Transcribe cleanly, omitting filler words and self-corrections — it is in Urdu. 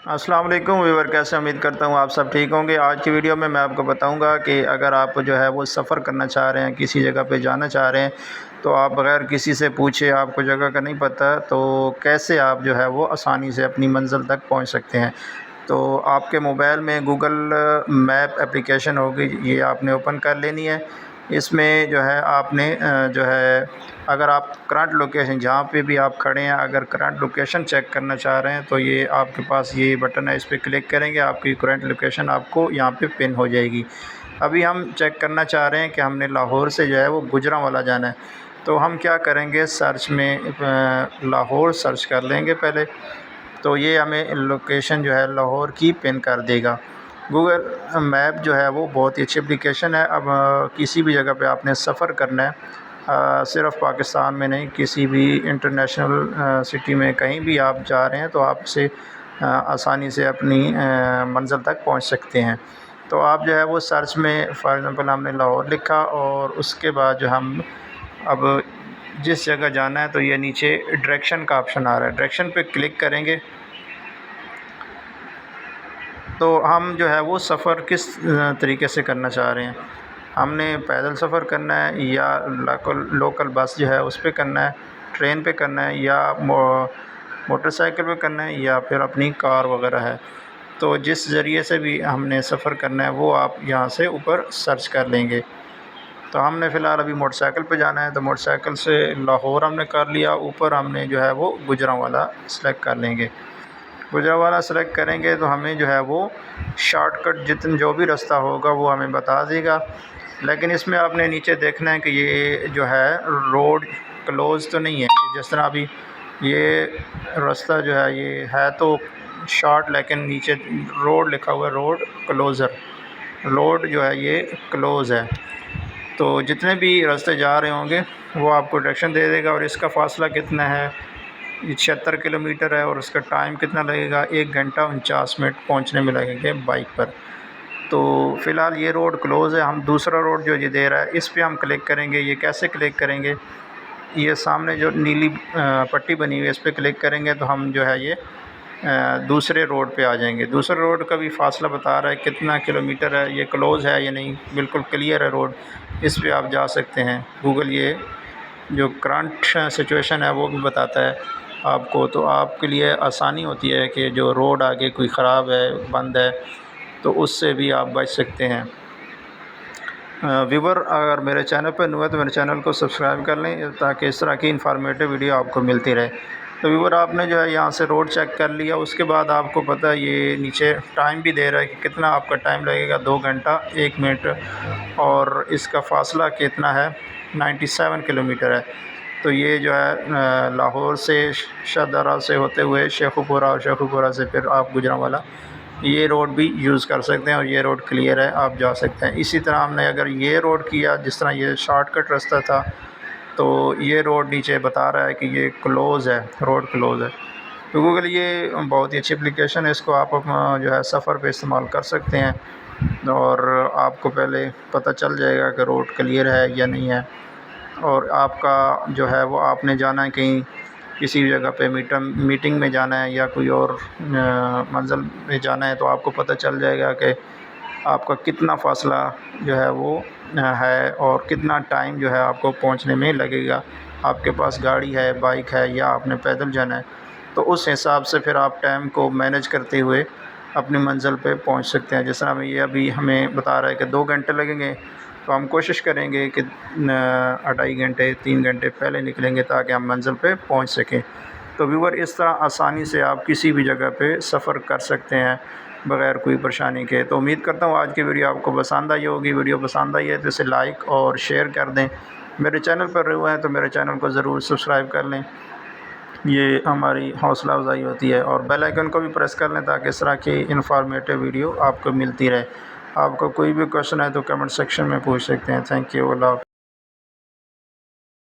السلام علیکم ویور، کیسے امید کرتا ہوں آپ سب ٹھیک ہوں گے۔ آج کی ویڈیو میں آپ کو بتاؤں گا کہ اگر آپ جو ہے وہ سفر کرنا چاہ رہے ہیں، کسی جگہ پہ جانا چاہ رہے ہیں، تو آپ بغیر کسی سے پوچھے، آپ کو جگہ کا نہیں پتہ، تو کیسے آپ جو ہے وہ آسانی سے اپنی منزل تک پہنچ سکتے ہیں۔ تو آپ کے موبائل میں گوگل میپ اپلیکیشن ہوگی، یہ آپ نے اوپن کر لینی ہے۔ اس میں جو ہے آپ نے جو ہے اگر آپ کرنٹ لوکیشن جہاں پہ بھی آپ کھڑے ہیں، اگر کرنٹ لوکیشن چیک کرنا چاہ رہے ہیں تو یہ آپ کے پاس یہ بٹن ہے، اس پہ کلک کریں گے، آپ کی کرنٹ لوکیشن آپ کو یہاں پہ پن ہو جائے گی۔ ابھی ہم چیک کرنا چاہ رہے ہیں کہ ہم نے لاہور سے جو ہے وہ گوجرانوالا جانا ہے، تو ہم کیا کریں گے، سرچ میں لاہور سرچ کر لیں گے پہلے، تو یہ ہمیں لوکیشن جو ہے لاہور کی پن کر دے گا۔ گوگل میپ جو ہے وہ بہت ہی اچھی اپلیکیشن ہے۔ اب کسی بھی جگہ پہ آپ نے سفر کرنا ہے، صرف پاکستان میں نہیں، کسی بھی انٹرنیشنل سٹی میں کہیں بھی آپ جا رہے ہیں تو آپ سے آسانی سے اپنی منزل تک پہنچ سکتے ہیں۔ تو آپ جو ہے وہ سرچ میں فار ایگزامپل ہم نے لاہور لکھا، اور اس کے بعد جو ہم اب جس جگہ جانا ہے تو یہ نیچے ڈائریکشن کا آپشن آ رہا ہے، ڈائریکشن پہ کلک کریں گے تو ہم جو ہے وہ سفر کس طریقے سے کرنا چاہ رہے ہیں۔ ہم نے پیدل سفر کرنا ہے، یا لوکل بس جو ہے اس پہ کرنا ہے، ٹرین پہ کرنا ہے، یا موٹر سائیکل پہ کرنا ہے، یا پھر اپنی کار وغیرہ ہے۔ تو جس ذریعے سے بھی ہم نے سفر کرنا ہے وہ آپ یہاں سے اوپر سرچ کر لیں گے۔ تو ہم نے فی الحال ابھی موٹر سائیکل پہ جانا ہے، تو موٹر سائیکل سے لاہور ہم نے کر لیا، اوپر ہم نے جو ہے وہ گوجرانوالا سلیکٹ کر لیں گے۔ گوجرانوالا سلیکٹ کریں گے تو ہمیں جو ہے وہ شارٹ کٹ جو بھی راستہ ہوگا وہ ہمیں بتا دے گا، لیکن اس میں آپ نے نیچے دیکھنا ہے کہ یہ جو ہے روڈ کلوز تو نہیں ہے۔ جس طرح ابھی یہ راستہ جو ہے یہ ہے تو شارٹ، لیکن نیچے روڈ لکھا ہوا ہے، روڈ کلوزر، روڈ جو ہے یہ کلوز ہے۔ تو جتنے بھی راستے جا رہے ہوں گے وہ آپ کو ڈائریکشن دے دے گا، اور اس کا فاصلہ کتنا ہے، یہ 76 کلومیٹر ہے، اور اس کا ٹائم کتنا لگے گا، 1 گھنٹہ 49 منٹ پہنچنے میں لگیں گے بائک پر۔ تو فی الحال یہ روڈ کلوز ہے، ہم دوسرا روڈ جو یہ دے رہا ہے اس پہ ہم کلک کریں گے۔ یہ کیسے کلک کریں گے، یہ سامنے جو نیلی پٹی بنی ہوئی ہے اس پہ کلک کریں گے تو ہم جو ہے یہ دوسرے روڈ پہ آ جائیں گے۔ دوسرے روڈ کا بھی فاصلہ بتا رہا ہے کتنا کلومیٹر ہے، یہ کلوز ہے یا نہیں، بالکل کلیئر ہے روڈ، اس پہ آپ جا سکتے ہیں۔ گوگل یہ جو کرنٹ سچویشن ہے وہ بھی بتاتا ہے آپ کو، تو آپ کے لیے آسانی ہوتی ہے کہ جو روڈ آگے کوئی خراب ہے، بند ہے، تو اس سے بھی آپ بچ سکتے ہیں۔ ویور، اگر میرے چینل پر نیا ہے تو میرے چینل کو سبسکرائب کر لیں تاکہ اس طرح کی انفارمیٹیو ویڈیو آپ کو ملتی رہے۔ تو ویور، آپ نے جو ہے یہاں سے روڈ چیک کر لیا، اس کے بعد آپ کو پتہ ہے یہ نیچے ٹائم بھی دے رہا ہے کہ کتنا آپ کا ٹائم لگے گا، 2 گھنٹہ 1 منٹ، اور اس کا فاصلہ کتنا ہے، 97 کلومیٹر ہے۔ تو یہ جو ہے لاہور سے شاہدرہ سے ہوتے ہوئے شیخوپورہ، اور شیخوپورہ سے پھر آپ گوجرانوالا یہ روڈ بھی یوز کر سکتے ہیں، اور یہ روڈ کلیئر ہے، آپ جا سکتے ہیں۔ اسی طرح ہم نے اگر یہ روڈ کیا، جس طرح یہ شارٹ کٹ راستہ تھا، تو یہ روڈ نیچے بتا رہا ہے کہ یہ کلوز ہے، روڈ کلوز ہے۔ تو گوگل یہ بہت ہی اچھی اپلیکیشن ہے، اس کو آپ جو ہے سفر پہ استعمال کر سکتے ہیں، اور آپ کو پہلے پتہ چل جائے گا کہ روڈ کلیئر ہے یا نہیں ہے، اور آپ کا جو ہے وہ آپ نے جانا ہے کہیں کسی بھی جگہ پہ میٹنگ میں جانا ہے، یا کوئی اور منزل میں جانا ہے، تو آپ کو پتہ چل جائے گا کہ آپ کا کتنا فاصلہ جو ہے وہ ہے، اور کتنا ٹائم جو ہے آپ کو پہنچنے میں لگے گا۔ آپ کے پاس گاڑی ہے، بائک ہے، یا آپ نے پیدل جانا ہے، تو اس حساب سے پھر آپ ٹائم کو مینیج کرتے ہوئے اپنی منزل پہ پہنچ سکتے ہیں۔ جس طرح یہ ابھی ہمیں بتا رہا ہے کہ 2 گھنٹے لگیں گے، تو ہم کوشش کریں گے کہ 2.5 گھنٹے 3 گھنٹے پہلے نکلیں گے تاکہ ہم منزل پہ پہنچ سکیں۔ تو ویور، اس طرح آسانی سے آپ کسی بھی جگہ پہ سفر کر سکتے ہیں بغیر کوئی پریشانی کے۔ تو امید کرتا ہوں آج کی ویڈیو آپ کو پسند آئی ہوگی۔ ویڈیو پسند آئی ہے تو اسے لائک اور شیئر کر دیں۔ میرے چینل پر رہے ہوئے ہیں تو میرے چینل کو ضرور سبسکرائب کر لیں، یہ ہماری حوصلہ افزائی ہوتی ہے، اور بیل آئیکن کو بھی پریس کر لیں تاکہ اس طرح کی انفارمیٹیو ویڈیو آپ کو ملتی رہے۔ آپ کو کوئی بھی کویشچن ہے تو کمنٹ سیکشن میں پوچھ سکتے ہیں۔ تھینک یو، اللہ حافظ۔